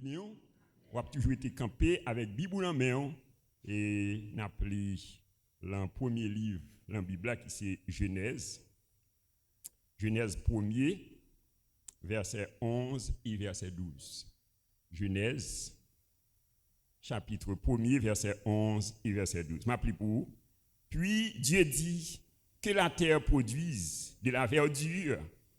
béni, on a toujours été campé avec Bible en main et n'a pris le premier livre dans la Bible qui c'est Genèse. Genèse 1er, verset 11 et verset 12. Genèse, chapitre 1er, verset 11 et verset 12. M'appelle pour vous. Puis Dieu dit que la terre produise de la verdure,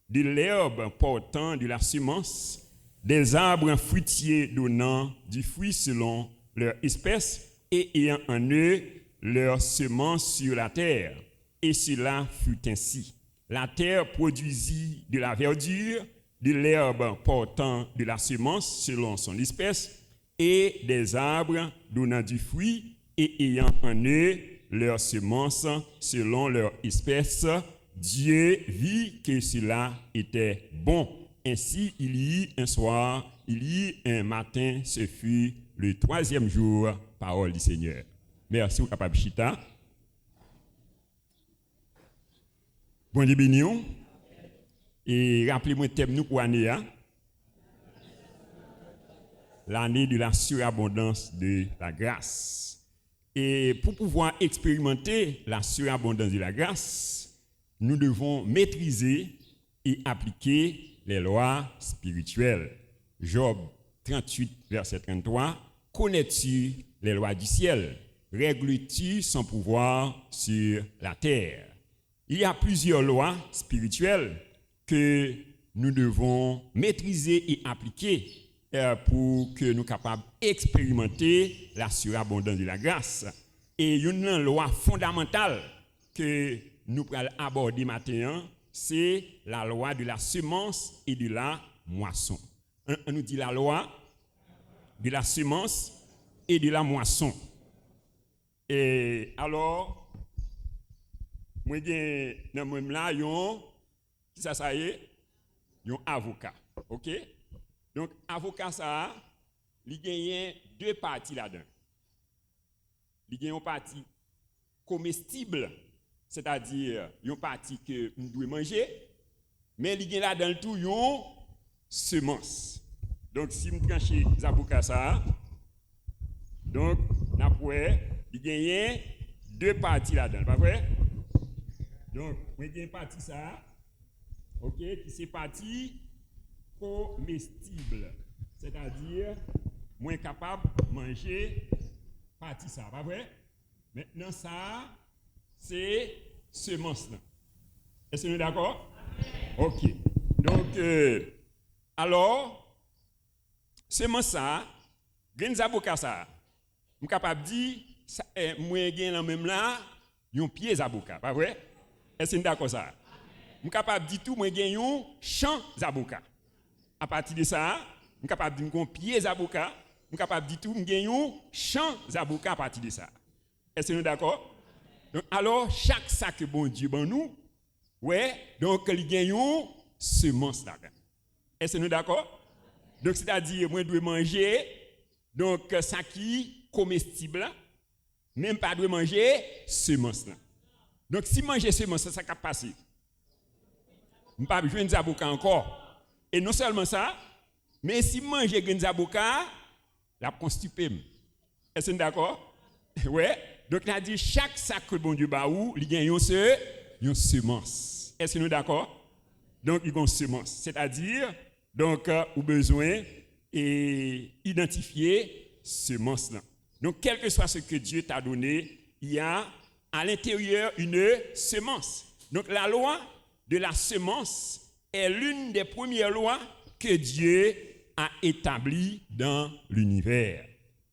de l'herbe portant de la semence, des arbres fruitiers donnant du fruit selon leur espèce et ayant en eux leur semence sur la terre. Et cela fut ainsi. La terre produisit de la verdure, de l'herbe portant de la semence selon son espèce, et des arbres donnant du fruit et ayant en eux leur semence selon leur espèce. Dieu vit que cela était bon. Ainsi, il y eut un soir, il y eut un matin, ce fut le 3e jour, parole du Seigneur. Merci, au capable Chita. Bon Dieu béni. Et rappelez-moi le thème nous pour l'année. L'année de la surabondance de la grâce. Et pour pouvoir expérimenter la surabondance de la grâce, nous devons maîtriser et appliquer les lois spirituelles. Job 38, verset 33. Connais-tu les lois du ciel? Règles-tu son pouvoir sur la terre? Il y a plusieurs lois spirituelles que nous devons maîtriser et appliquer pour que nous soyons capables d'expérimenter la surabondance de la grâce. Et une loi fondamentale que nous allons aborder maintenant, c'est la loi de la semence et de la moisson. On nous dit la loi de la semence et de la moisson. Et alors, moi, dans mon là, ça y est, un avocat. OK? Donc, avocat, ça, il gagne deux parties là-dedans. Il gagne une partie comestible, c'est-à-dire une partie que nous devons manger, mais il y a là dans le tout une semence. Donc, si nous tranchons les avocats, ça, donc, il y a deux parties là-dedans, pas vrai? Donc, il y a une partie ça, ok, qui c'est partie comestible, c'est-à-dire, moins capable de manger partie ça, pas vrai? Maintenant, ça, c'est semence là. Est-ce que nous sommes d'accord? Ok. Donc, alors, semence ça, grain zaboka ça, je suis capable de dire, moi, j'ai la même là, un pied zaboka, pas vrai? Est-ce que nous sommes d'accord ça? Je suis capable de dire tout, moi, j'ai un champ zaboka. À partir de ça, je suis capable de dire un pied zaboka, je suis capable de dire tout, j'ai un champ zaboka à partir de ça. Est-ce que nous sommes d'accord? Donc, alors, chaque sac que bon Dieu ban nous, ouais, donc il y a une semence là-dedans. Est-ce que nous sommes d'accord? Donc, c'est-à-dire, moi, je dois manger, donc, ça qui comestible, même pas de manger semence là. Donc, si manger semence, ça va passer. Je ne vais pas besoin de zaboka encore. Et non seulement ça, mais si manger de zaboka, la constipé. Est-ce que nous sommes d'accord? Ouais. Donc, il a dit chaque sac que bon Dieu baou, il y a une semence. Est-ce que nous sommes d'accord? Donc, il y a une semence. C'est-à-dire, donc, vous besoin d'identifier semence là. Donc, quel que soit ce que Dieu t'a donné, il y a à l'intérieur une semence. Donc, la loi de la semence est l'une des premières lois que Dieu a établies dans l'univers.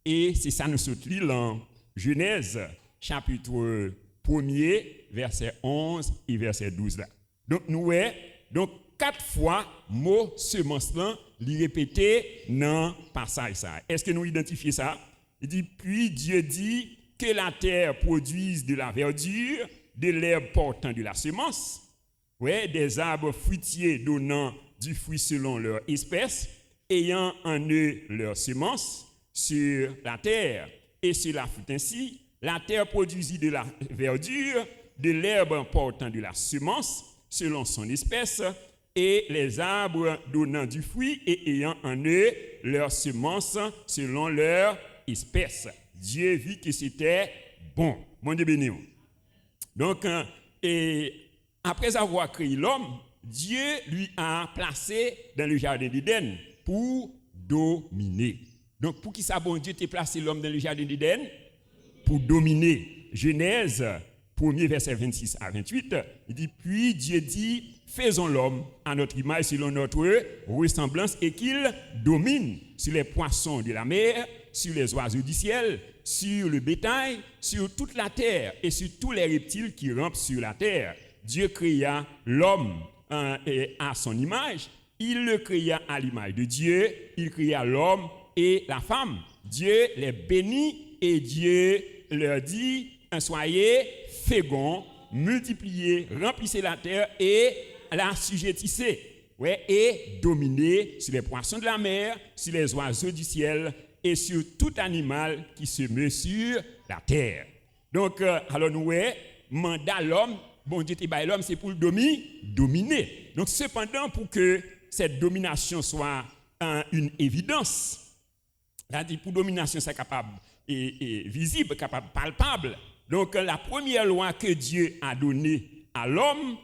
Et c'est ça nous sommes dans Genèse, chapitre 1er, verset 11 et verset 12 là. Donc, nous voyons, donc 4 fois, mot semence là, il répété dans le passage ça. Est-ce que nous identifions ça? Il dit, puis Dieu dit que la terre produise de la verdure, de l'herbe portant de la semence, ouais, des arbres fruitiers donnant du fruit selon leur espèce, ayant en eux leur semence sur la terre. Et cela fut ainsi, la terre produisit de la verdure, de l'herbe portant de la semence, selon son espèce, et les arbres donnant du fruit et ayant en eux leur semence selon leur espèce. Dieu vit que c'était bon. Mon Dieu béni. Donc, et après avoir créé l'homme, Dieu lui a placé dans le jardin d'Éden pour dominer. Donc, pour qui ça, bon Dieu t'a placé l'homme dans le jardin d'Éden? Pour dominer. Genèse 1er, verset 26 à 28, il dit, puis Dieu dit, faisons l'homme à notre image selon notre ressemblance et qu'il domine sur les poissons de la mer, sur les oiseaux du ciel, sur le bétail, sur toute la terre et sur tous les reptiles qui rampent sur la terre. Dieu créa l'homme à son image, il le créa à l'image de Dieu, il créa l'homme et la femme. Dieu les bénit et Dieu leur dit, soyez féconds, multipliez, remplissez la terre et l'assujettissez. Ouais, et dominez sur les poissons de la mer, sur les oiseaux du ciel et sur tout animal qui se meut sur la terre. Donc, alors nous, mandat l'homme, bon Dieu, l'homme, c'est pour le dominer. Donc, cependant, pour que cette domination soit une évidence, c'est-à-dire pour domination, c'est capable et visible, capable, palpable. Donc, la première loi que Dieu a donnée à l'homme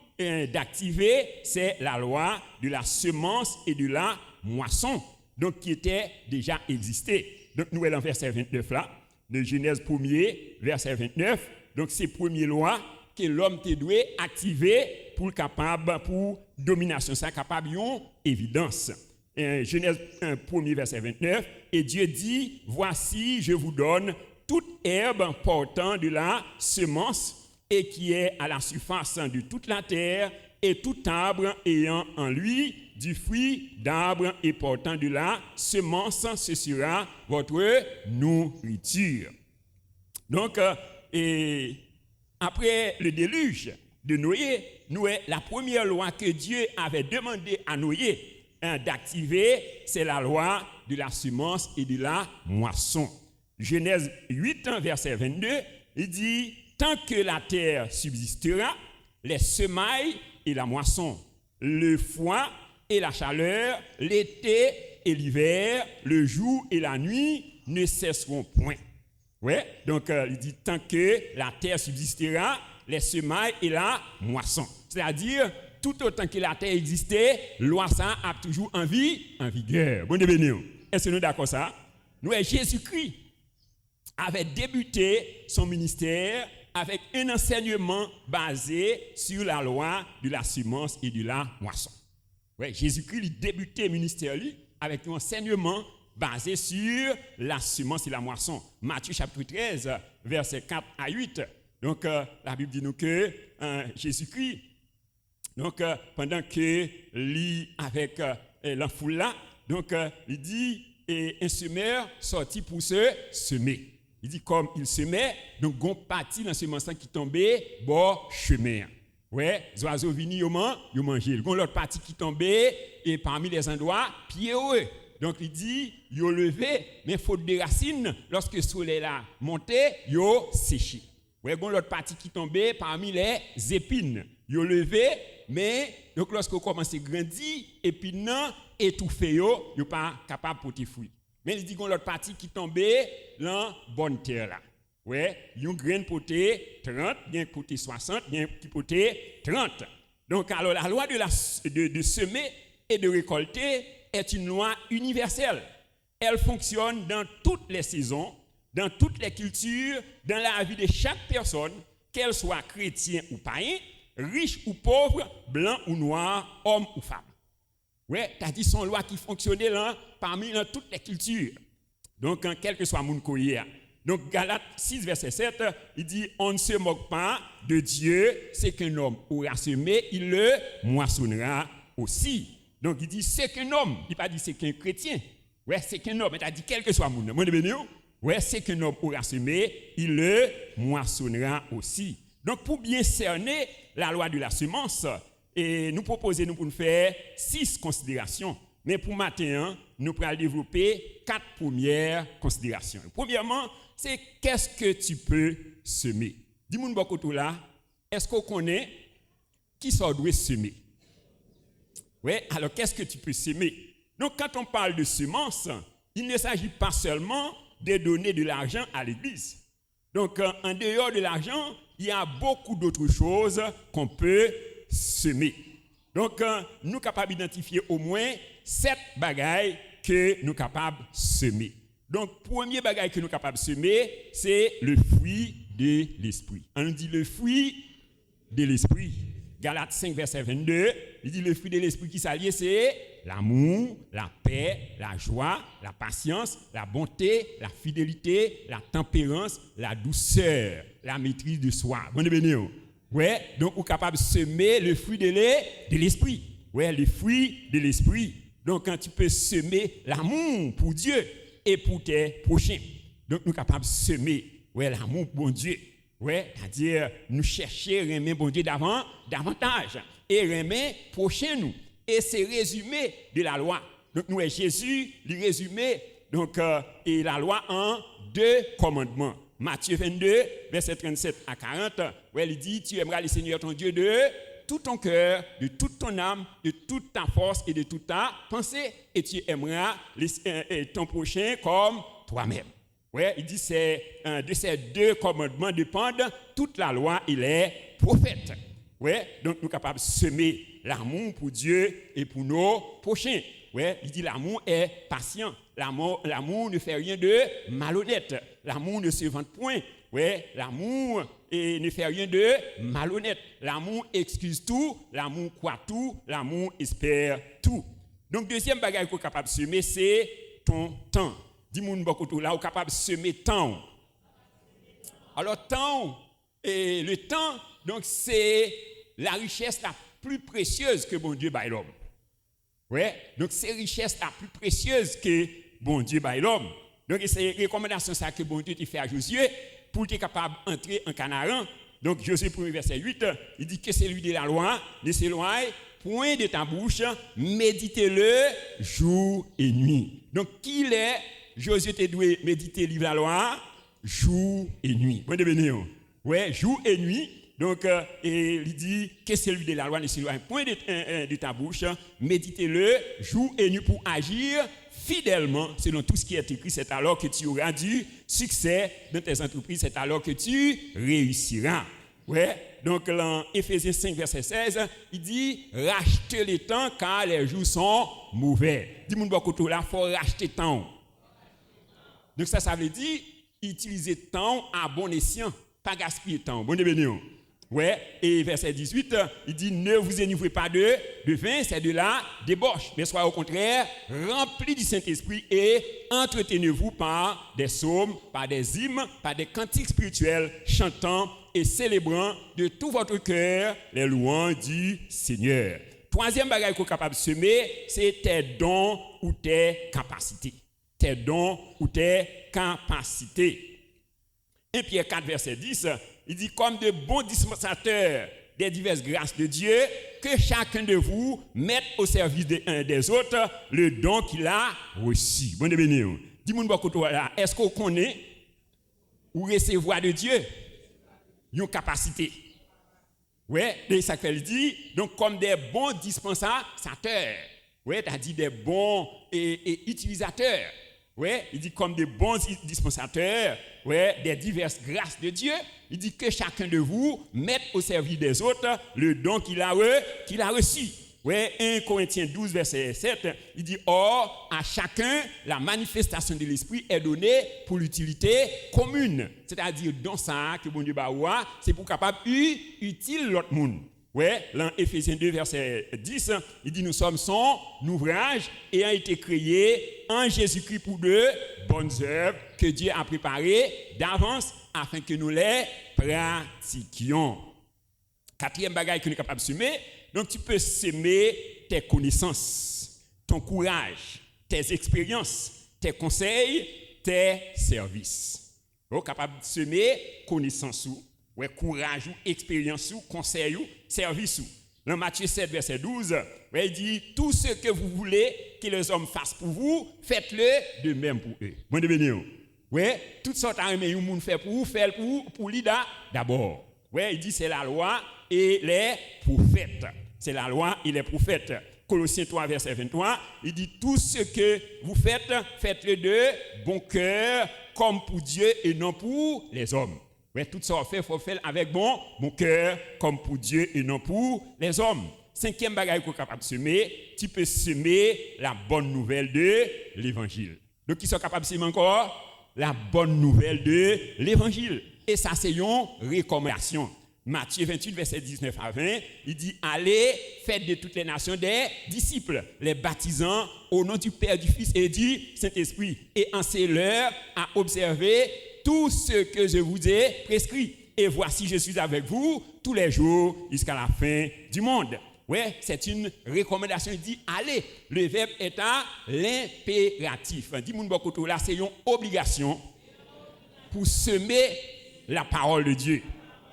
d'activer, c'est la loi de la semence et de la moisson, donc qui était déjà existée. Donc, nous allons verset 29 là, de Genèse 1er, verset 29. Donc, c'est première loi que l'homme te doit activer pour capable, pour domination, c'est capable une évidence. Genèse 1er, verset 29, et Dieu dit, voici, je vous donne toute herbe portant de la semence et qui est à la surface de toute la terre, et tout arbre ayant en lui du fruit d'arbre et portant de la semence, ce sera votre nourriture. Donc, et après le déluge de Noé, la première loi que Dieu avait demandé à Noé d'activer, c'est la loi de la semence et de la moisson. Genèse 8, verset 22, il dit, tant que la terre subsistera, les semailles et la moisson, le foin et la chaleur, l'été et l'hiver, le jour et la nuit ne cesseront point. Ouais, donc il dit, tant que la terre subsistera, les semailles et la moisson. C'est-à-dire, tout autant que la terre existait, loi ça a toujours en vigueur. Bon Dieu béni. Est-ce que nous sommes d'accord ça? Nous, Jésus-Christ avait débuté son ministère avec un enseignement basé sur la loi de la semence et de la moisson. Ouais, Jésus-Christ a débuté le ministère avec un enseignement basé sur la semence et la moisson. Matthieu chapitre 13, versets 4 à 8. Donc, la Bible dit nous que Jésus-Christ, donc, pendant que lui avec la foule là, donc, il dit, et un semeur sortit pour se semer. Il dit, comme il semait, donc, on partit dans ce semence qui tombait, bord chemin. Ouais, les oiseaux venus, ils mangeaient. Il y a l'autre partie qui tombait, et parmi les endroits, pieds eux. Donc, il dit, ils ont levé, mais faute de racines, lorsque le soleil là montait, ils ont séché. Ouais, il y a l'autre partie qui tombait parmi les épines. Ils ont levé, mais donc lorsqu'on commence à grandir, épines non étouffées, ils ne sont pas capables de porter fruit. Mais il dit qu'il y a l'autre partie qui tombait dans la bonne terre là. Ouais, il y a une graine potée 30, il y a une potée 60, il y a une qui potée 30. Donc, alors, la loi de semer et de récolter est une loi universelle. Elle fonctionne dans toutes les saisons, dans toutes les cultures, dans la vie de chaque personne, qu'elle soit chrétien ou païen, riche ou pauvre, blanc ou noir, homme ou femme. Ouais, t'as dit son loi qui fonctionnait là, parmi dans toutes les cultures. Donc, quel que soit mon courrier. Donc, Galates 6, verset 7, il dit, on ne se moque pas de Dieu, c'est qu'un homme aura semé, il le moissonnera aussi. Donc, il dit, c'est qu'un homme, il n'a pas dit c'est qu'un chrétien. Ouais, c'est qu'un homme, il a dit, quel que soit mon homme. Ouais, c'est qu'un homme aura semé, il le moissonnera aussi. Donc, pour bien cerner la loi de la semence, et nous proposons pour nous faire 6 considérations. Mais pour matin, nous pourrons développer 4 premières considérations. Premièrement, c'est qu'est-ce que tu peux semer? Dis-moi beaucoup tout là, est-ce qu'on connaît qui ça doit semer? Ouais, alors qu'est-ce que tu peux s'aimer? Donc quand on parle de semences, il ne s'agit pas seulement de donner de l'argent à l'église. Donc en dehors de l'argent, il y a beaucoup d'autres choses qu'on peut semer. Donc nous sommes capables d'identifier au moins 7 bagailles que nous sommes capables de semer. Donc premier bagaille que nous sommes capables de semer, c'est le fruit de l'esprit. On dit le fruit de l'esprit. Galates 5, verset 22, il dit le fruit de l'esprit qui s'allie, c'est l'amour, la paix, la joie, la patience, la bonté, la fidélité, la tempérance, la douceur, la maîtrise de soi. Bon béni. Ouais, donc on est capable de semer le fruit de l'esprit. Ouais, le fruit de l'esprit. Donc quand tu peux semer l'amour pour Dieu et pour tes prochains. Donc nous sommes capables de semer l'amour pour bon Dieu. Ouais, c'est-à-dire nous chercher aimer bon Dieu davantage et aimer prochain nous. Et c'est résumé de la loi. Donc nous Jésus, il résumé donc et la loi en 2 commandements. Matthieu 22 verset 37 à 40, où il dit tu aimeras le Seigneur ton Dieu de tout ton cœur, de toute ton âme, de toute ta force et de toute ta pensée, et tu aimeras ton prochain comme toi-même. Ouais, il dit de ces 2 commandements dépendent toute la loi et les prophètes. Ouais, donc nous sommes capables de semer l'amour pour Dieu et pour nos prochains. Ouais, il dit l'amour est patient. L'amour ne fait rien de malhonnête. L'amour ne se vante point. Ouais, l'amour ne fait rien de malhonnête. L'amour excuse tout, l'amour croit tout, l'amour espère tout. Donc deuxième bagage qu'on est capable de semer, c'est ton temps. Dis-moi beaucoup là, on est capable de semer temps. Alors temps, et le temps, donc c'est la richesse la plus précieuse que bon Dieu baille l'homme. Ouais, donc c'est la richesse la plus précieuse que bon Dieu baille l'homme. Donc c'est une recommandation ça que bon Dieu t'a fait à Josué pour être capable d'entrer en Canaan. Donc Josué 1 verset 8, il dit que c'est lui de la loi, ne s'éloigne point de ta bouche, méditez-le jour et nuit. Donc qu'il est Josué te doit méditer le livre de la loi jour et nuit. Bon béni. Ouais, jour et nuit. Donc et il dit que c'est lui de la loi ne s'éloigne point de ta bouche, méditez-le jour et nuit pour agir fidèlement selon tout ce qui est écrit. C'est alors que tu auras du succès dans tes entreprises, c'est alors que tu réussiras. Ouais. Donc dans Éphésiens 5 verset 16, il dit rachetez le temps car les jours sont mauvais. Dis-moi beaucoup là, faut racheter temps. Donc ça veut dire utiliser temps à bon escient, pas gaspiller temps. Bon béni. Ouais, et verset 18, il dit ne vous enivrez pas de vin, c'est de la débauche, mais soyez au contraire remplis du Saint-Esprit et entretenez-vous par des psaumes, par des hymnes, par des cantiques spirituels, chantant et célébrant de tout votre cœur les louanges du Seigneur. Troisième bagage qu'on est capable de semer, c'est tes dons ou tes capacités. Tes dons ou tes capacités. 1 Pierre 4 verset 10, il dit comme de bons dispensateurs des diverses grâces de Dieu, que chacun de vous mette au service des autres le don qu'il a reçu. Bon béni. Dis-moi là, est-ce qu'on connaît ou recevoir de Dieu une capacité? Ouais, et ça fait dit donc comme des bons dispensateurs. Ouais, t'as dit des bons et utilisateurs. Ouais, il dit comme des bons dispensateurs, ouais, des diverses grâces de Dieu. Il dit que chacun de vous mette au service des autres le don qu'il a reçu. Ouais, 1 Corinthiens 12 verset 7, il dit or à chacun la manifestation de l'esprit est donnée pour l'utilité commune. C'est-à-dire dans ça que bon Dieu baoua, c'est pour capable utile l'autre monde. Ouais, dans Éphésiens 2 verset 10, il dit nous sommes son ouvrage ayant été créé en Jésus-Christ pour de bonnes œuvres que Dieu a préparées d'avance afin que nous les pratiquions. Quatrième bagage que nous sommes capables de semer, donc tu peux semer tes connaissances, ton courage, tes expériences, tes conseils, tes services. Tu es capable de semer connaissances, ouais, courage, expérience, conseil, service. Dans Matthieu 7 verset 12, ouais, il dit tout ce que vous voulez que les hommes fassent pour vous, faites-le de même pour eux. Bon béni. Ouais, toutes sortes de monde fait pour vous, faites pour lui d'abord. Ouais, il dit c'est la loi et les prophètes. C'est la loi et les prophètes. Colossiens 3, verset 23, il dit tout ce que vous faites, faites-le de bon cœur, comme pour Dieu et non pour les hommes. Ouais, tout ça, il faut faire avec bon cœur, comme pour Dieu et non pour les hommes. Cinquième bagaille qu'on est capable de semer, tu peux semer la bonne nouvelle de l'évangile. Donc, qui sont capables de semer encore? La bonne nouvelle de l'évangile. Et ça, c'est une recommandation. Matthieu 28, verset 19 à 20, il dit « Allez, faites de toutes les nations des disciples, les baptisant au nom du Père, du Fils et du Saint-Esprit, et enseignez-leur à observer tout ce que je vous ai prescrit. Et voici, je suis avec vous tous les jours jusqu'à la fin du monde. » Ouais, c'est une recommandation. Il dit « Allez ». Le verbe est à l'impératif. Dis-moi beaucoup là, c'est une obligation pour semer la parole de Dieu.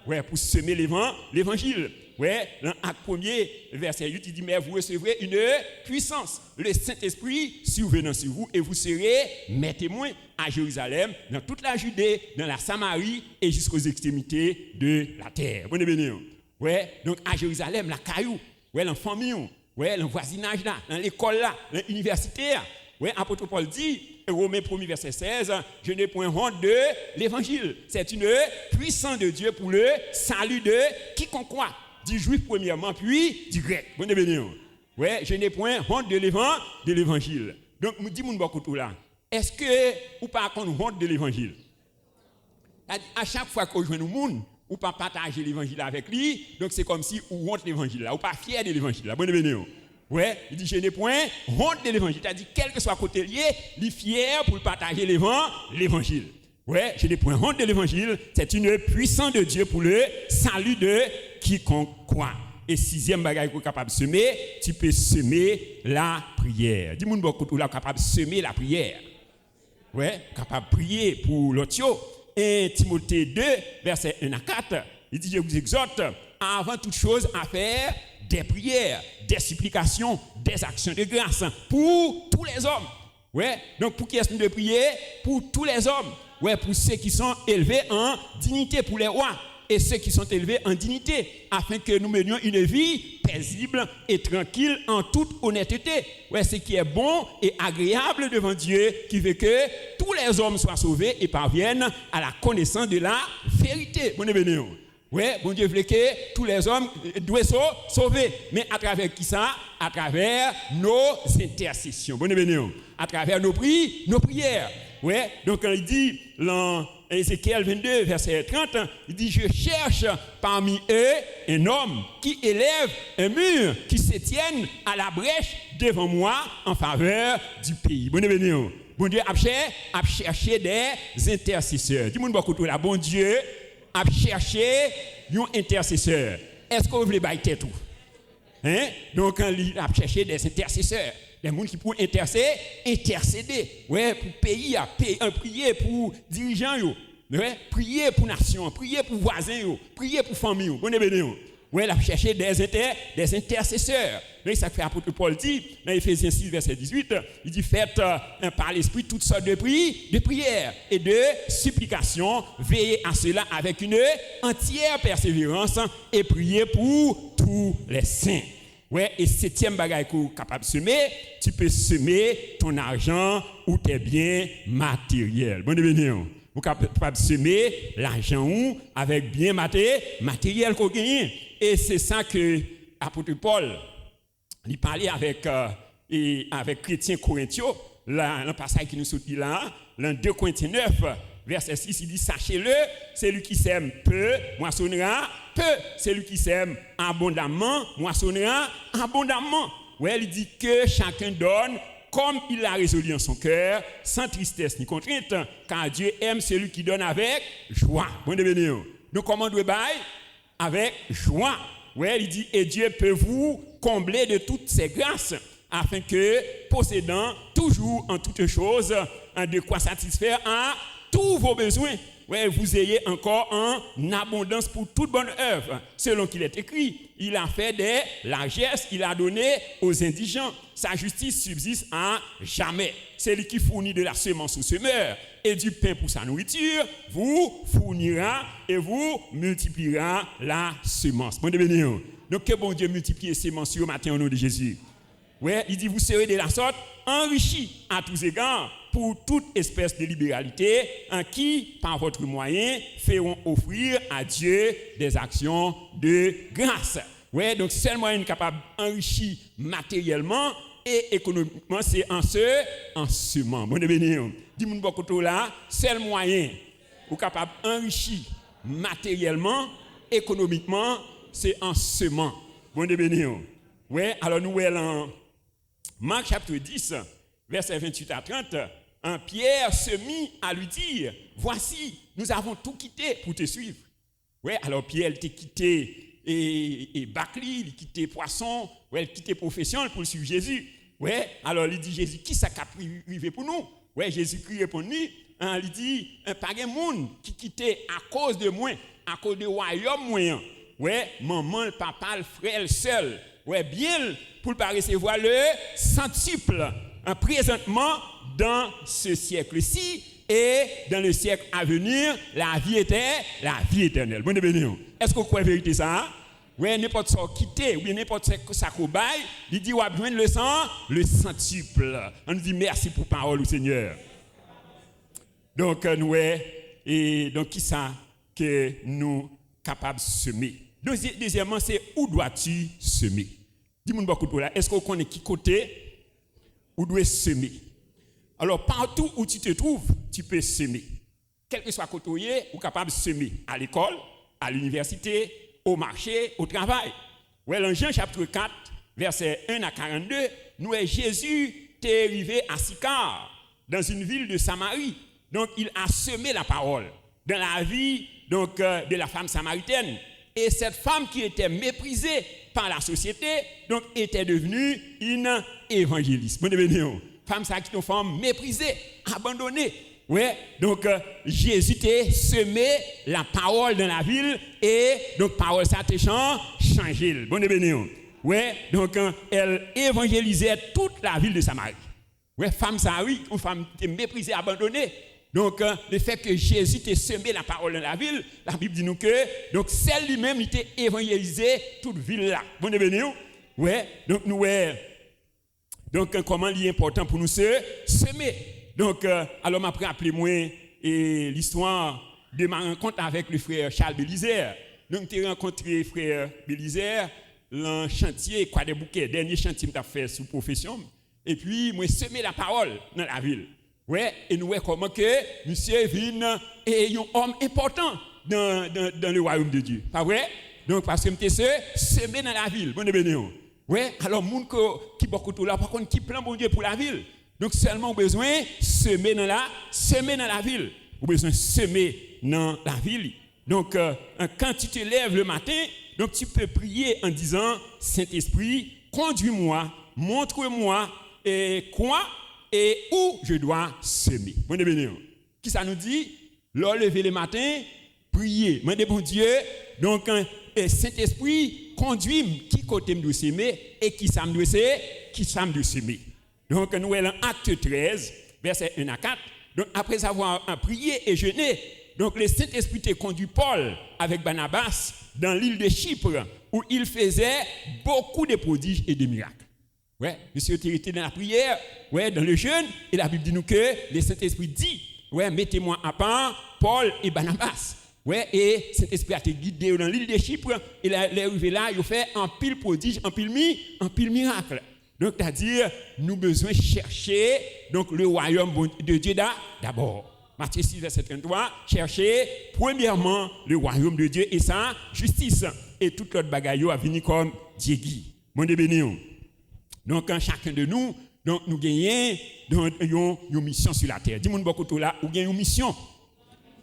Ouais, pour semer l'évangile. Ouais, dans Acte 1er, verset 8, il dit, mais vous recevrez une puissance. Le Saint-Esprit survenant sur vous et vous serez mes témoins à Jérusalem, dans toute la Judée, dans la Samarie et jusqu'aux extrémités de la terre. Bonne béni. Ouais, donc à Jérusalem, la caillou, ouais, dans la famille, ouais, dans le voisinage là, dans l'école là, dans l'université là. Ouais, apôtre Paul dit, Romains 1er verset 16, je n'ai point honte de l'évangile. C'est une puissance de Dieu pour le salut de quiconque croit. Du juif premièrement, puis du grec. Bonne béni. Ouais, je n'ai point honte de l'évangile. Donc, me dit mon beaucoup là. Est-ce que ou pas qu'on honte de l'évangile? À chaque fois qu'on joue nous monde, ou pas partager l'évangile avec lui, donc c'est comme si on honte l'évangile là, ou pas fier de l'évangile là. Bonne béni. Ouais, il dit je n'ai point honte de l'évangile. C'est-à-dire quel que soit côté lié, il est fier pour partager l'évangile. Ouais, je n'ai point honte de l'évangile. C'est une puissance de Dieu pour le salut de quiconque croit. Et sixième bagaille qu'on est capable de semer, tu peux semer la prière. Dis-moi beaucoup là capable de semer la prière. Ouais, capable de prier pour l'autre. Et Timothée 2, verset 1 à 4, il dit je vous exhorte avant toute chose à faire des prières, des supplications, des actions de grâce pour tous les hommes. Ouais, donc pour qui est-ce de prier? Pour tous les hommes. Ouais, pour ceux qui sont élevés en dignité, pour les rois et ceux qui sont élevés en dignité, afin que nous menions une vie paisible et tranquille en toute honnêteté. Ouais, ce qui est bon et agréable devant Dieu, qui veut que tous les hommes soient sauvés et parviennent à la connaissance de la vérité. Bonne béni. Oui, bon Dieu voulait que tous les hommes doivent être sauvés. Mais à travers qui ça? À travers nos intercessions. Bonne béni. À travers nos prières. Oui, donc quand il dit dans Ézéchiel 22, verset 30, il dit, je cherche parmi eux un homme qui élève un mur, qui se tienne à la brèche devant moi en faveur du pays. Bonne béni. Bon Dieu a cherché des intercesseurs. Dis-moi beaucoup là, bon Dieu à chercher un intercesseur. Est-ce que vous voulez bailler tout? Hein? Donc, il a cherché des intercesseurs. Des gens qui pourraient intercéder. Ouais, pour pays, prier pour dirigeants. Ouais, prier pour nation, prier pour voisins, prier pour famille. Bonne béni. Ouais, il a cherché des intercesseurs. Mais ça fait apôtre Paul dit, dans Éphésiens 6, verset 18, il dit, faites par l'esprit toutes sortes de prières et de supplications, veillez à cela avec une entière persévérance et priez pour tous les saints. Ouais, et septième bagaille que tu es capable de semer, tu peux semer ton argent ou tes biens matériels. Bonne béni. Vous êtes capable de semer l'argent avec biens matériels qu'on gagne. Et c'est ça que l'apôtre Paul il parlait avec chrétiens corinthiens, le passage qui nous sortit là, dans 2 Corinthiens 9, verset 6, il dit, sachez-le, celui qui sème peu, moissonnera peu. Celui qui sème abondamment, moissonnera abondamment. Ouais, il dit que chacun donne comme il l'a résolu en son cœur, sans tristesse ni contrainte, car Dieu aime celui qui donne avec joie. Bon béni. Donc, comment doit bailler? Avec joie. Ouais, il dit, et Dieu peut vous combler de toutes ses grâces, afin que, possédant toujours en toutes choses, de quoi satisfaire à tous vos besoins, ouais, vous ayez encore en abondance pour toute bonne œuvre. Selon qu'il est écrit, il a fait des largesses, il a donné aux indigents. Sa justice subsiste à jamais. Celui qui fournit de la semence au semeur et du pain pour sa nourriture, vous fournira et vous multipliera la semence. Bon béni. Donc que bon Dieu multiplie les semences au matin au nom de Jésus. Ouais, il dit vous serez de la sorte enrichis à tous égards pour toute espèce de libéralité en qui, par votre moyen, feront offrir à Dieu des actions de grâce. Ouais, donc seul moyen capable d'enrichir matériellement et économiquement, c'est en semant. Bon, béni. Dis-moi beaucoup là, seul moyen ou capable d'enrichir matériellement, économiquement, c'est en semant. Bon, béni. Ouais, alors nous voyons Marc chapitre 10, versets 28 à 30, Pierre se mit à lui dire, voici, nous avons tout quitté pour te suivre. Ouais, alors Pierre t'a quitté et Bacli, il quitté poisson, ouais, il quitté profession pour suivre Jésus. Ouais, alors il dit Jésus, qui ça qui a privé pour nous? Ouais, Jésus crie pour nous, il dit, pas de monde qui quittait à cause de moi, à cause du royaume moyen. Ouais, maman, le papa, le frère, le seul. Ouais, bien pour pas recevoir le centuple présentement dans ce siècle-ci et dans le siècle à venir, la vie éternelle. Bon béni. Est-ce que vous croyez vérité ça? Oui, n'importe ça quitter, ou bien n'importe ça qu'on baille, il dit, on a besoin de le centuple. On nous dit merci pour parole au Seigneur. Donc, nous, et donc, qui ça que nous capables de semer? Deuxièmement, c'est où dois-tu semer? Dis-moi beaucoup là, est-ce qu'on connaît qui côté où doit semer? Alors, partout où tu te trouves, tu peux semer. Quel que soit côté où tu es capable de semer. À l'école, à l'université, au marché, au travail. Ouais, dans Jean chapitre 4, versets 1 à 42, nous, Jésus est arrivé à Sychar, dans une ville de Samarie. Donc, il a semé la parole dans la vie donc, de la femme samaritaine. Et cette femme qui était méprisée par la société, donc était devenue une évangéliste. Bon, femme ça qui est une femme méprisée, abandonnée. Ouais, donc Jésus a semé la parole dans la ville et donc parole ça a changé. Bon, ouais, donc elle évangélisait toute la ville de Samarie. Ouais, femme ça oui, une femme qui est méprisée, abandonnée. Donc, le fait que Jésus ait semé la parole dans la ville, la Bible dit nous que, donc, celle lui-même, il était évangélisé toute ville là. Bon, ouais, donc, nous, donc, comment il est important pour nous semer. Donc, alors, après, appelez-moi l'histoire de ma rencontre avec le frère Charles Bélisaire. Donc, j'ai rencontré le frère Bélisaire, dans le chantier, quoi des bouquets, dernier chantier que j'ai fait sous profession. Et puis, moi, semé la parole dans la ville. Ouais, et nous voyons comment que monsieur Vin est un homme important dans le royaume de Dieu. Pas vrai? Donc, parce que monsieur semé dans la ville. Bon, bénéon. Ouais, alors, moun qui beaucoup tout là, par contre, qui plan bon Dieu pour la ville. Donc, seulement, besoin semer dans la ville. Ou besoin semer dans la ville. Donc, quand tu te lèves le matin, donc tu peux prier en disant, Saint-Esprit, conduis-moi, montre-moi quoi et où je dois semer. Bon, qui ça nous dit? Lors lever le matin, prier. Demandez bon Dieu, donc Saint-Esprit, conduis-moi qui côté me doit semer et qui ça me doit semer. Donc nous allons acte 13, verset 1 à 4. Donc après avoir prié et jeûné, donc le Saint-Esprit a conduit Paul avec Barnabas dans l'île de Chypre où il faisait beaucoup de prodiges et de miracles. Ouais, monsieur était dans la prière, ouais, dans le jeûne, et la Bible dit nous que le Saint-Esprit dit, ouais, mettez-moi à part Paul et Barnabas. Ouais, et Saint-Esprit a été guidé dans l'île de Chypre, et les arrivés là, ils ont fait un pile prodige, un pile miracle. Donc, c'est-à-dire, nous besoin chercher donc le royaume de Dieu d'abord. Matthieu 6, verset 33, chercher premièrement le royaume de Dieu et sa justice. Et toute l'autre bagaille a venu comme Dieu. Mon Dieu béni. Donc, chacun de nous, donc, nous gagnons une mission sur la terre. Dis-moi beaucoup là, nous gagnons une mission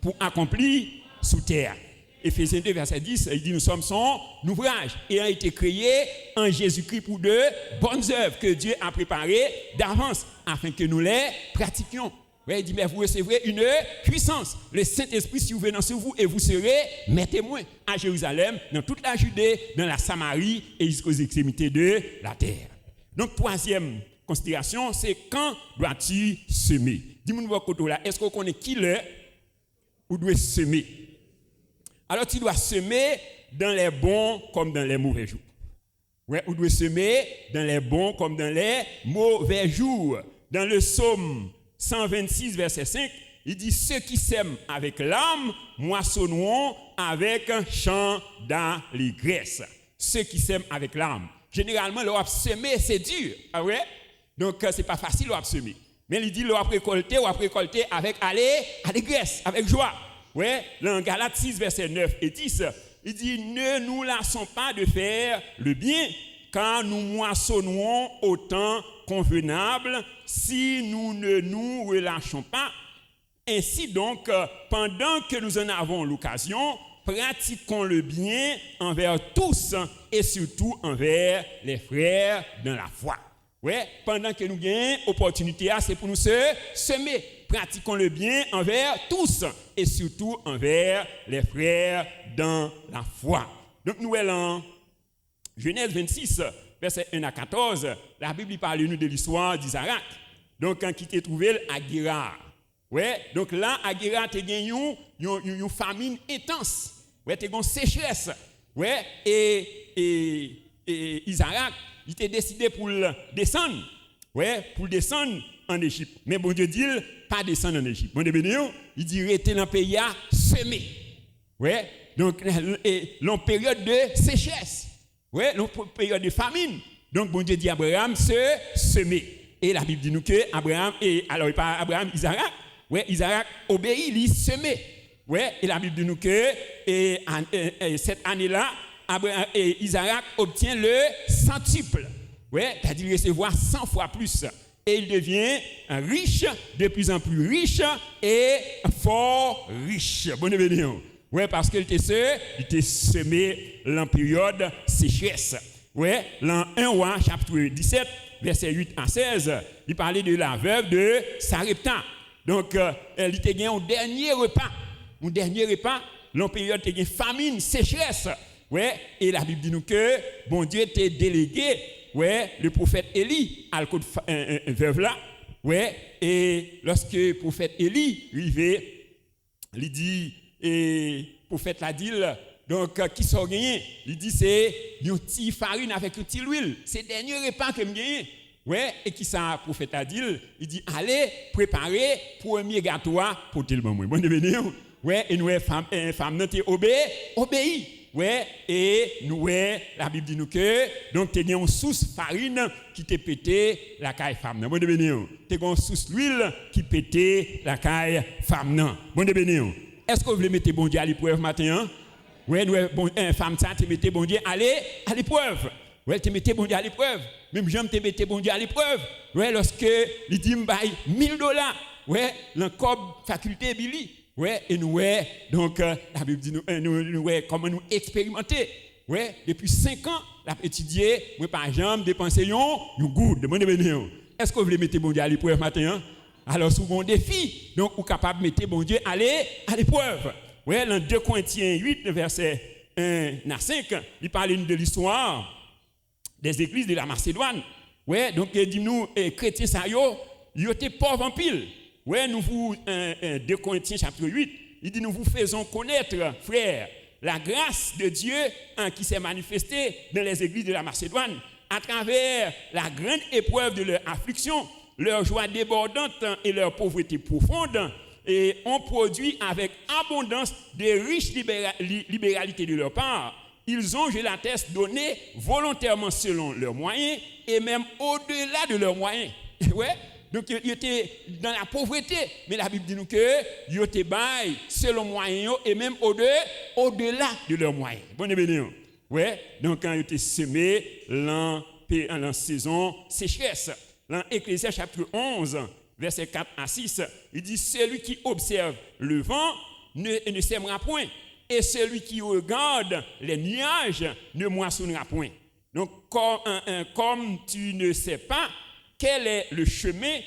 pour accomplir sous terre. Éphésiens 2, verset 10, il dit, nous sommes son ouvrage et a été créé en Jésus-Christ pour de bonnes œuvres que Dieu a préparées d'avance afin que nous les pratiquions. Ouais, il dit, mais vous recevrez une puissance. Le Saint-Esprit survenant sur vous et vous serez mes témoins à Jérusalem, dans toute la Judée, dans la Samarie et jusqu'aux extrémités de la terre. Donc, troisième considération, c'est quand dois-tu semer? Dis-moi de côté là, est-ce qu'on connaît qui l'est ou doit semer? Alors, tu dois semer dans les bons comme dans les mauvais jours. Ouais, on doit semer dans les bons comme dans les mauvais jours. Dans le psaume 126, verset 5, il dit, ceux qui sèment avec l'âme moissonneront avec un chant d'allégresse. Ceux qui sèment avec l'âme. Généralement, l'on semer, c'est dur. Ah ouais? Donc, c'est pas facile l'on semer. Mais il dit, l'on récolter avec allégresse, avec joie. Ouais? Dans Galates 6, verset 9 et 10, il dit, ne nous lassons pas de faire le bien, car nous moissonnerons au temps convenable si nous ne nous relâchons pas. Ainsi donc, pendant que nous en avons l'occasion, pratiquons le bien envers tous et surtout envers les frères dans la foi. Ouais, pendant que nous gagnons opportunité, c'est pour nous semer. Pratiquons le bien envers tous et surtout envers les frères dans la foi. Donc nous allons Genèse 26, verset 1 à 14, la Bible parle nous de l'histoire d'Isaac. Donc quand il était trouvé à Guérar. Ouais, donc là à Guérar tu as une famine intense. Ouais, tu as une sécheresse. Ouais, et Isaac il était décidé pour descendre. Ouais, pour descendre en Égypte. Mais bon Dieu dit pas descendre en Égypte. Bon Dieu béni, il dit rester dans le pays à semer. Ouais, donc l'en période de sécheresse. Ouais, l'en période de famine. Donc bon Dieu dit à Abraham semer. Et la Bible dit nous que Abraham alors pas Abraham, Isaac. Ouais, Isaac obéit, il semer. Ouais, et la Bible dit nous que cette année-là Isaac obtient le centuple. Ouais, c'est-à-dire recevoir 100 fois plus. Et il devient riche, de plus en plus riche et fort riche. Bonne bénédiction. Ouais, parce qu'il était semé en période sécheresse. Ouais, dans 1 Roi, chapitre 17, verset 8 à 16, il parlait de la veuve de Sarepta. Donc, elle était gagné un dernier repas. Un dernier repas, dans période de famine, sécheresse. Ouais, et la Bible dit nous que bon Dieu t'a délégué, ouais, le prophète Élie à l'écoute veuve là, ouais, et lorsque le prophète Élie arrivé, il dit et prophète l'a dit donc qui sont gagnés, il dit c'est une petite farine avec une petite huile, c'est dernier repas que me gagné. Ouais, et qui ça prophète a dit, il dit allez préparer premier gâteau pour tout le monde. Bon devenir. Ouais, et nous femme n'a obéi. Ouais, et nous, la Bible dit nous que, donc, tu as une source farine qui te pété la caille femme. Bon de bénir. Tu as une source l'huile qui pété la caille femme. Bon de bénir. Est-ce que vous voulez mettre bon Dieu à l'épreuve matin? Ouais, nous, bon, femme, ça, tu mettez bon Dieu à l'épreuve. Ouais, tu mettez bon Dieu à l'épreuve. Même j'aime te mettre bon Dieu à l'épreuve. Ouais, lorsque il dit $1000. Ouais, l'encore faculté Billy. Ouais, et nous, donc, la Bible dit nous, comment nous expérimenter. Ouais, depuis 5 ans, la étudié, moi, par exemple, dépenser un good. Est-ce que vous voulez mettre bon Dieu à l'épreuve matin? Alors, sous mon défi, donc, vous êtes capable de mettre bon Dieu à l'épreuve. Ouais, dans 2 Corinthiens 8, verset 1 à 5, il parle de l'histoire des églises de la Macédoine. Ouais, donc, il dit nous, chrétiens, ça ils étaient pauvres en pile. Ouais, nous vous, 2 Corinthiens chapitre 8, il dit nous vous faisons connaître, frères, la grâce de Dieu qui s'est manifestée dans les églises de la Macédoine à travers la grande épreuve de leur affliction, leur joie débordante et leur pauvreté profonde, et ont produit avec abondance de riches libéralités de leur part. Ils ont, je l'atteste, donné volontairement selon leurs moyens et même au-delà de leurs moyens. Ouais. Donc, ils étaient dans la pauvreté. Mais la Bible dit nous que ils étaient bail selon moyens et même au-delà de leurs moyens. Bonne bénédiction. Ouais. Donc, quand ils étaient semés en saison sécheresse. Dans Ecclésiaste chapitre 11, verset 4 à 6, il dit celui qui observe le vent ne sèmera point. Et celui qui regarde les nuages ne moissonnera point. Donc, comme tu ne sais pas quel est le chemin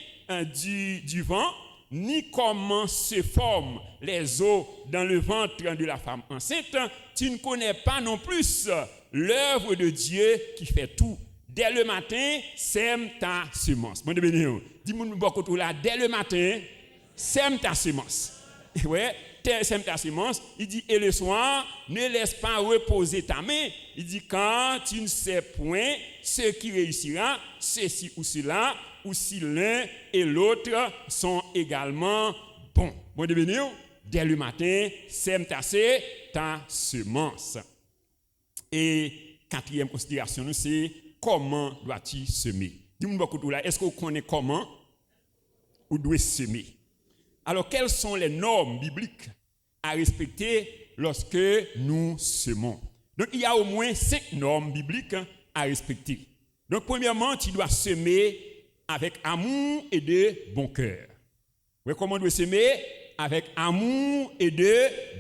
du vent, ni comment se forment les os dans le ventre de la femme enceinte, tu ne connais pas non plus l'œuvre de Dieu qui fait tout. Dès le matin, sème ta semence. Bon, dis-moi beaucoup là, dès le matin, sème ta semence. Ouais, sème ta semence, il dit, et le soir, ne laisse pas reposer ta main. Il dit, quand tu ne sais point ce qui réussira, ceci ou cela, ou si l'un et l'autre sont également bons. Bon, devenir, dès le matin, sème ta semence. Et quatrième considération, c'est comment dois-tu semer? Dis-moi beaucoup tout là, est-ce qu'on connaît comment ou doit semer? Alors, quelles sont les normes bibliques à respecter lorsque nous semons? Donc, il y a au moins 5 normes bibliques à respecter. Donc, premièrement, tu dois semer avec amour et de bon cœur. Oui, comment on doit semer? Avec amour et de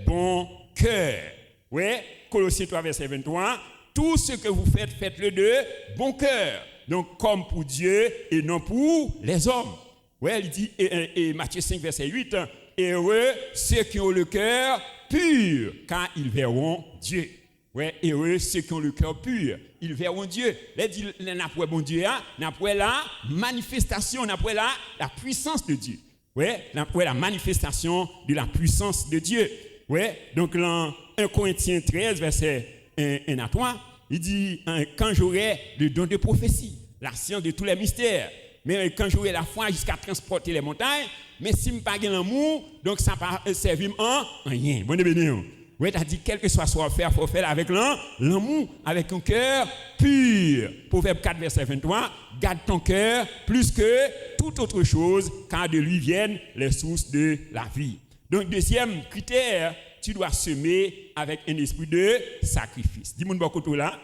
bon cœur. Oui, Colossiens 3, verset 23. Tout ce que vous faites, faites-le de bon cœur. Donc, comme pour Dieu et non pour les hommes. Oui, il dit, et Matthieu 5, verset 8, heureux ceux qui ont le cœur pur, car ils verront Dieu. Oui, heureux ceux qui ont le cœur pur, ils verront Dieu. Là, il dit, n'a pas bon Dieu, n'a pas la manifestation, n'a pas la puissance de Dieu. Oui, n'a pas la manifestation de la puissance de Dieu. Oui, donc dans 1 Corinthiens 13, verset 1 à 3, il dit, quand j'aurai le don de prophétie, la science de tous les mystères, mais quand j'aurai la foi jusqu'à transporter les montagnes, mais si je n'ai pas l'amour, donc ça ne va servir en rien. Bon, béni. Oui, tu as dit, quel que soit ce qu'on fait, il faut faire avec l'amour, avec un cœur pur. Proverbe 4, verset 23, garde ton cœur plus que toute autre chose, car de lui viennent les sources de la vie. Donc, deuxième critère, tu dois semer avec un esprit de sacrifice. Dis-moi beaucoup tout là.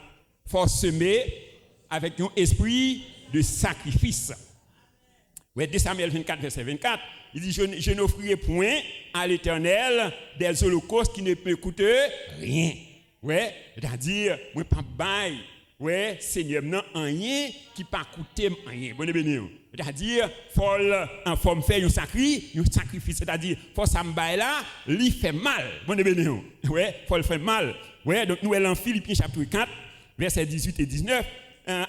Il faut semer avec un esprit de sacrifice. Ouais, 2 Samuel 24, verset 24, il dit, je n'offrirai point à l'Éternel des holocaustes qui ne me coûtent rien. Ouais, c'est-à-dire, moi pas bail, ouais, Seigneur, non, rien qui pas coûter rien. Bon béni. C'est-à-dire, faut me faire un sacrifice, c'est-à-dire, faut ça me bail là, lui fait mal. Bon béni. Ouais, faut le faire mal. Ouais, donc nous allons en Philippiens chapitre 4, verset 18 et 19.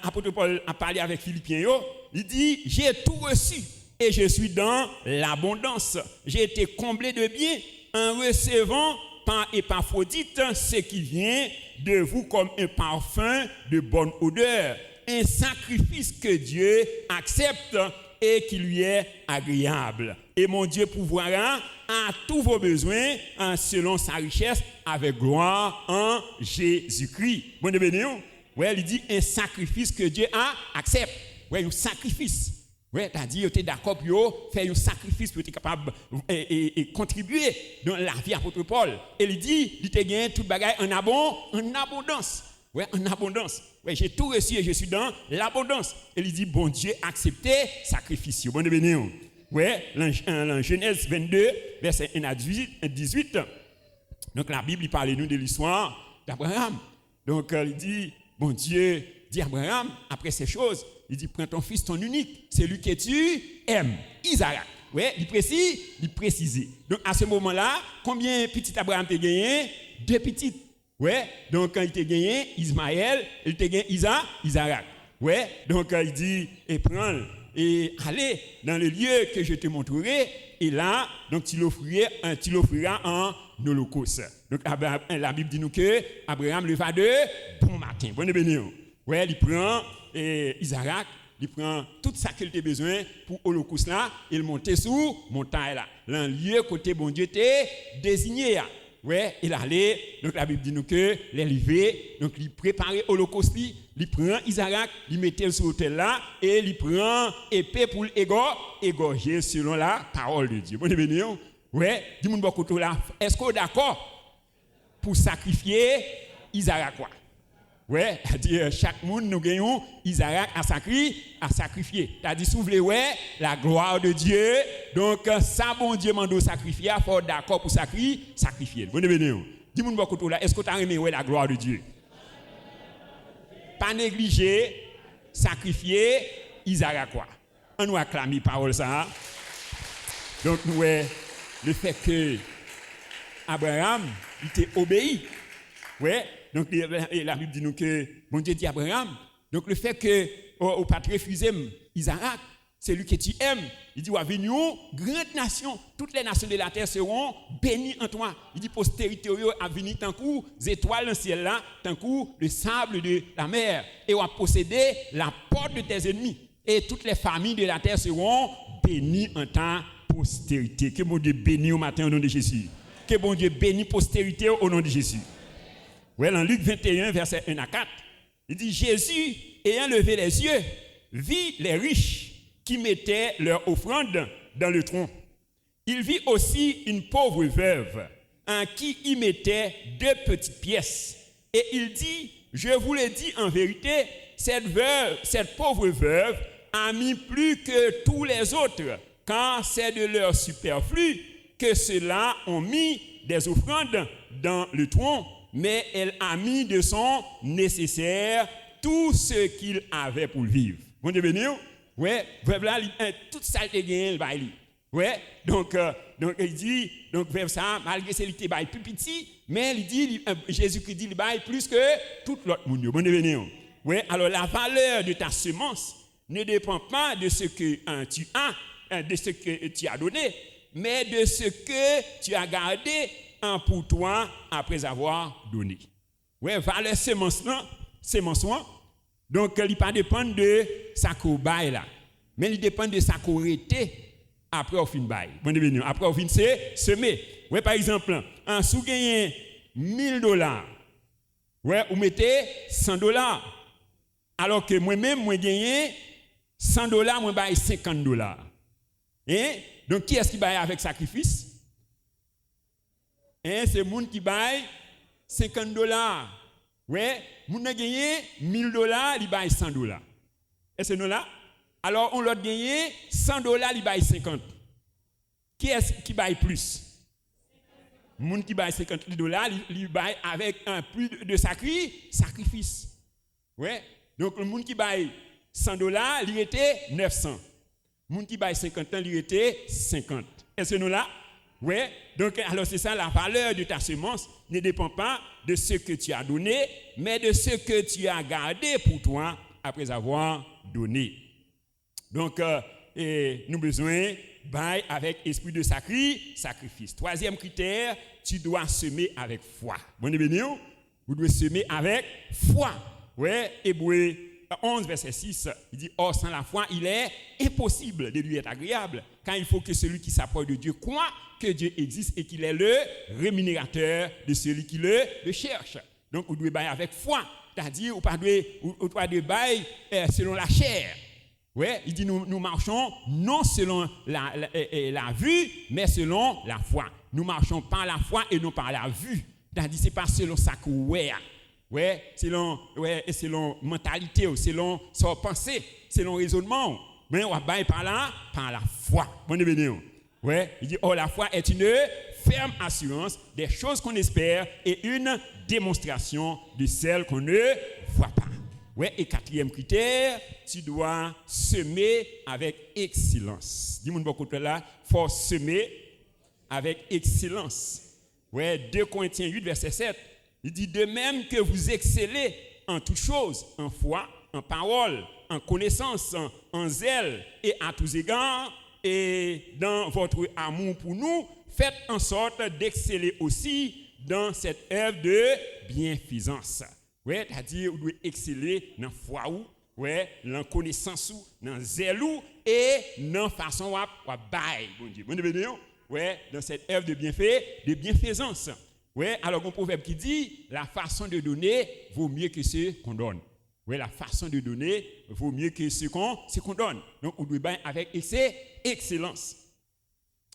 Apôtre Paul a parlé avec Philippiens, il dit, j'ai tout reçu et je suis dans l'abondance. J'ai été comblé de biens en recevant par Épaphrodite ce qui vient de vous comme un parfum de bonne odeur, un sacrifice que Dieu accepte et qui lui est agréable. Et mon Dieu pourvoira à tous vos besoins selon sa richesse avec gloire en Jésus-Christ. Bon béni. Ouais, il dit un sacrifice que Dieu accepte. Ouais, un sacrifice. Ouais, c'est-à-dire, tu es d'accord pour faire un sacrifice pour être capable et contribuer dans la vie d'apôtre Paul. Et il dit, il te gagne toute bagaille en abondance. Ouais, en abondance. Ouais, j'ai tout reçu et je suis dans l'abondance. Et il dit, bon Dieu, acceptez sacrifice. Bon béni. Ouais, dans Genèse 22, verset 1 à 18. Donc la Bible, il parle nous de l'histoire d'Abraham. Donc il dit, bon Dieu dit à Abraham, après ces choses, il dit, prends ton fils, ton unique, celui que tu aimes, Isaac. Oui, il précise. Donc à ce moment-là, combien de petits Abraham t'a gagné? 2 petites. Oui, donc quand il t'a gagné Ismaël, il t'a gagné Isaac. Oui, donc il dit, et prends, et allez dans le lieu que je te montrerai, et là, donc tu l'offriras en holocauste. Donc la Bible dit nous que Abraham le va de bon matin. Bonne béni. Ouais, il prend Isaac, il prend tout ça qu'il a besoin pour holocauste là, il monte sous montagne là. Dans le lieu côté bon Dieu t'est désigné. Ouais, il allait, donc la Bible dit nous que l'élevé, donc il préparait holocauste, il prend Isaac, il mettait sur l'autel là et il prend épée pour égorger selon la parole de Dieu. Bonne béni. Ouais, dis-moi beaucoup là, est-ce qu'on est d'accord pour sacrifier Isaac quoi? Ouais, c'est-à-dire chaque monde nous gagnons Isaac à sacrifier. C'est-à-dire si vous voulez la gloire de Dieu, donc ça bon Dieu m'a sacrifier, il faut d'accord pour sacrifier. Bonne béni. Dis-moi beaucoup là, est-ce que tu as aimé la gloire de Dieu? Pas négliger sacrifier Isaac quoi. On nous acclame parole ça. Donc nous le fait que Abraham il était obéi. Ouais, donc la Bible dit nous que bon Dieu dit Abraham. Donc le fait que au pas refuser Isaac, celui que tu aimes. Il dit, ouais, venir, grande nation, toutes les nations de la terre seront bénies en toi. Il dit, postérité à venir tant coup, étoiles dans le ciel là, tant coup, le sable de la mer. Et on va posséder la porte de tes ennemis. Et toutes les familles de la terre seront bénies en ta postérité. Que bon Dieu bénisse au matin au nom de Jésus. Que bon Dieu bénisse postérité au nom de Jésus. Ouais, dans Luc 21, verset 1 à 4, il dit, Jésus, ayant levé les yeux, vit les riches qui mettaient leur offrande dans le tronc. Il vit aussi une pauvre veuve en qui y mettait 2 petites pièces. Et il dit, je vous le dis en vérité, cette pauvre veuve a mis plus que tous les autres, car c'est de leur superflu que ceux-là ont mis des offrandes dans le tronc, mais elle a mis de son nécessaire tout ce qu'il avait pour vivre. Bon Dieu béni. Ouais, veuve là, toute ça est gagné, il lui. Ouais, donc il dit, donc veuve ça, malgré c'est il bail plus petit, mais il dit, Jésus-Christ dit, il bail plus que tout l'autre monde. Bon Dieu béni. Ouais, alors la valeur de ta semence ne dépend pas de ce que tu as, de ce que tu as donné, mais de ce que tu as gardé pour toi après avoir donné. Ouais, valeur semence là, semence là. Donc il pas dépend de sa cobaye là, mais il dépend de sa correcté après au fin bail. Bon devenu, après au fin c'est semer. Ouais, par exemple, en sous gagner $1000. Ouais, ou mettez $100. Alors que moi-même moi gagner $100, moi bail $50. Hein? Donc qui est-ce qui baille avec sacrifice? Hein, c'est monde qui baille $50. Ouais, moun a gagné $1000, il baille $100. Est-ce que nous là? Alors on l'a gagné $100, il baille 50. Qui est-ce qui baille plus? Moun qui baille $50, il baille avec un plus de sacrifice. Ouais. Donc le moun qui baille $100, il était 900. Moun qui baille 50 ans, il était 50. Est-ce que nous là? Oui, donc alors c'est ça, la valeur de ta semence ne dépend pas de ce que tu as donné, mais de ce que tu as gardé pour toi après avoir donné. Donc, nous avons besoin bail avec esprit de sacrifice. Troisième critère, tu dois semer avec foi. Bon, vous devez semer avec foi. Oui, Hébreux 11, verset 6, il dit, or sans la foi, il est impossible de lui être agréable, car il faut que celui qui s'approche de Dieu croit que Dieu existe et qu'il est le rémunérateur de celui qui le cherche. Donc, vous devez bailler avec foi, c'est-à-dire, vous ne doit pas bailler selon la chair. Ouais, il dit, nous marchons non selon la vue, mais selon la foi. Nous marchons par la foi et non par la vue. C'est-à-dire, ce n'est pas selon sa couère. Ouais, selon mentalité, selon sa pensée, selon raisonnement. Mais on va bailler par la foi. Bon béni. Ouais, il dit, oh, la foi est une ferme assurance des choses qu'on espère et une démonstration de celles qu'on ne voit pas. Ouais, et quatrième critère, tu dois semer avec excellence. Dis-moi beaucoup de là, faut semer avec excellence. Ouais, 2 Corinthiens 8, verset 7. Il dit, de même que vous excellez en toutes choses, en foi, en parole, en connaissance, en zèle et à tous égards, et dans votre amour pour nous, faites en sorte d'exceller aussi dans cette œuvre de bienfaisance. Ouais, c'est-à-dire, vous devez exceller dans la foi, ouais, dans la connaissance, dans le zèle et dans la façon de bailler. Bon Dieu, bon Dieu, ouais, dans cette œuvre de bienfaisance. Ouais, alors un proverbe qui dit, la façon de donner vaut mieux que ce qu'on donne. Ouais, la façon de donner vaut mieux que ce qu'on donne. Donc, on doit bien avec excellence.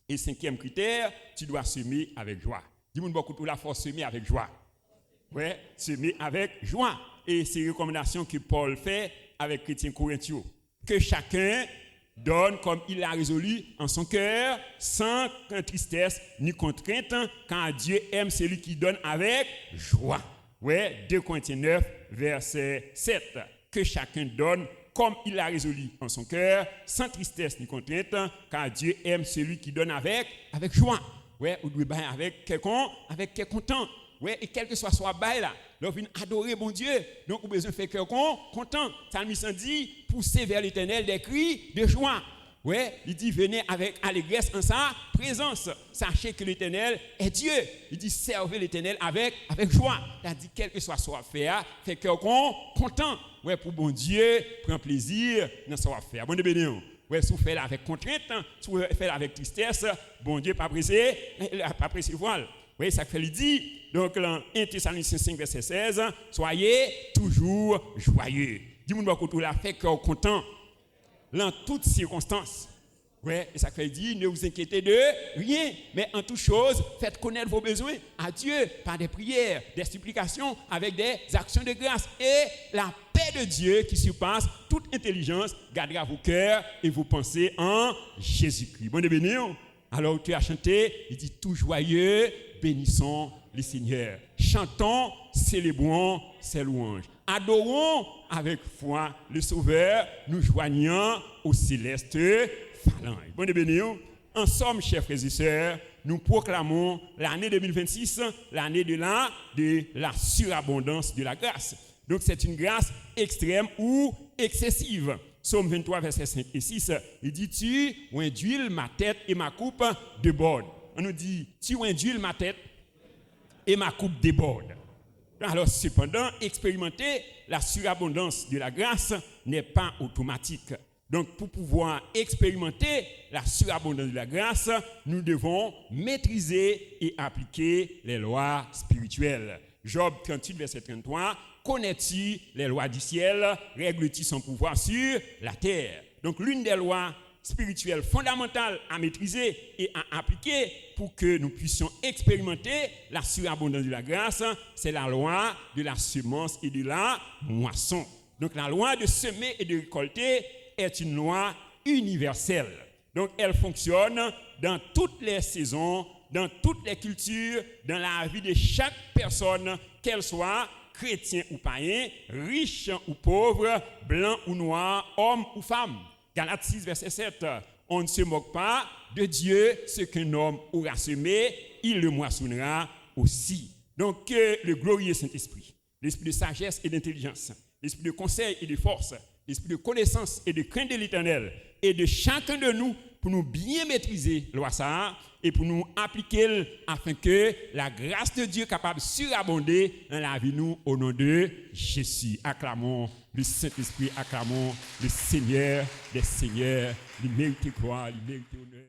Et 5e critère, tu dois semer avec joie. Dis-moi beaucoup tout la force semer avec joie. Ouais, semer avec joie. Et c'est une recommandation que Paul fait avec chrétiens corinthiens. Que chacun donne comme il l'a résolu en son cœur, sans tristesse ni contrainte, car Dieu aime celui qui donne avec joie. Ouais, 2 Corinthiens 9, verset 7. Que chacun donne comme il l'a résolu en son cœur, sans tristesse ni contrainte, car Dieu aime celui qui donne avec joie. Ouais, ou doit bailler avec quelqu'un content. Ouais, et quel que soit son bail là, l'on vient adorer bon Dieu. Donc, on a besoin de faire quelqu'un content. Ça nous dit pousser vers l'Éternel des cris de joie. Ouais, il dit venez avec allégresse en sa présence. Sachez que l'Éternel est Dieu. Il dit servez l'Éternel avec joie. Il a dit quel que soit à faire, fait cœur content. Ouais, pour bon Dieu, prend plaisir dans ce faire. Bon Dieu béni. Ouais, si vous faites avec contrainte, si vous faites avec tristesse, bon Dieu pas pressé voile. Oui, ça fait le dit. Donc, dans 1 Thessaloniciens 5, verset 16, soyez toujours joyeux. Dis-moi que la fait cœur content dans toutes circonstances. Oui, et ça fait dire, ne vous inquiétez de rien, mais en toute chose, faites connaître vos besoins à Dieu par des prières, des supplications, avec des actions de grâce. Et la paix de Dieu qui surpasse toute intelligence gardera vos cœurs et vos pensées en Jésus-Christ. Bon Dieu béni. Alors tu as chanté, il dit tout joyeux, bénissons le Seigneur. Chantons, célébrons ses louanges. Adorons avec foi le Sauveur, nous joignant au céleste phalange. Bon Dieu béni. En somme, chers frères et sœurs, nous proclamons l'année 2026, l'année de la surabondance de la grâce. Donc c'est une grâce extrême ou excessive. Psaume 23, versets 5 et 6, il dit, tu induis ma tête et ma coupe déborde. On nous dit, tu induis ma tête et ma coupe déborde. Alors cependant, expérimenter la surabondance de la grâce n'est pas automatique. Donc pour pouvoir expérimenter la surabondance de la grâce, nous devons maîtriser et appliquer les lois spirituelles. Job 38, verset 33, connais-tu les lois du ciel, règles-tu son pouvoir sur la terre. Donc l'une des lois spirituelles fondamentales à maîtriser et à appliquer pour que nous puissions expérimenter la surabondance de la grâce, c'est la loi de la semence et de la moisson. Donc la loi de semer et de récolter est une loi universelle. Donc elle fonctionne dans toutes les saisons, dans toutes les cultures, dans la vie de chaque personne, qu'elle soit chrétien ou païen, riche ou pauvre, blanc ou noir, homme ou femme. Galates 6, verset 7. On ne se moque pas de Dieu, ce qu'un homme aura semé, il le moissonnera aussi. Donc que le glorieux Saint-Esprit, l'esprit de sagesse et d'intelligence, l'esprit de conseil et de force, l'esprit de connaissance et de crainte de l'Éternel, et de chacun de nous, pour nous bien maîtriser la loi ça et pour nous appliquer afin que la grâce de Dieu capable de surabonder dans la vie nous au nom de Jésus. Acclamons le Saint-Esprit, acclamons le Seigneur des Seigneurs, il mérite gloire, il mérite honneur.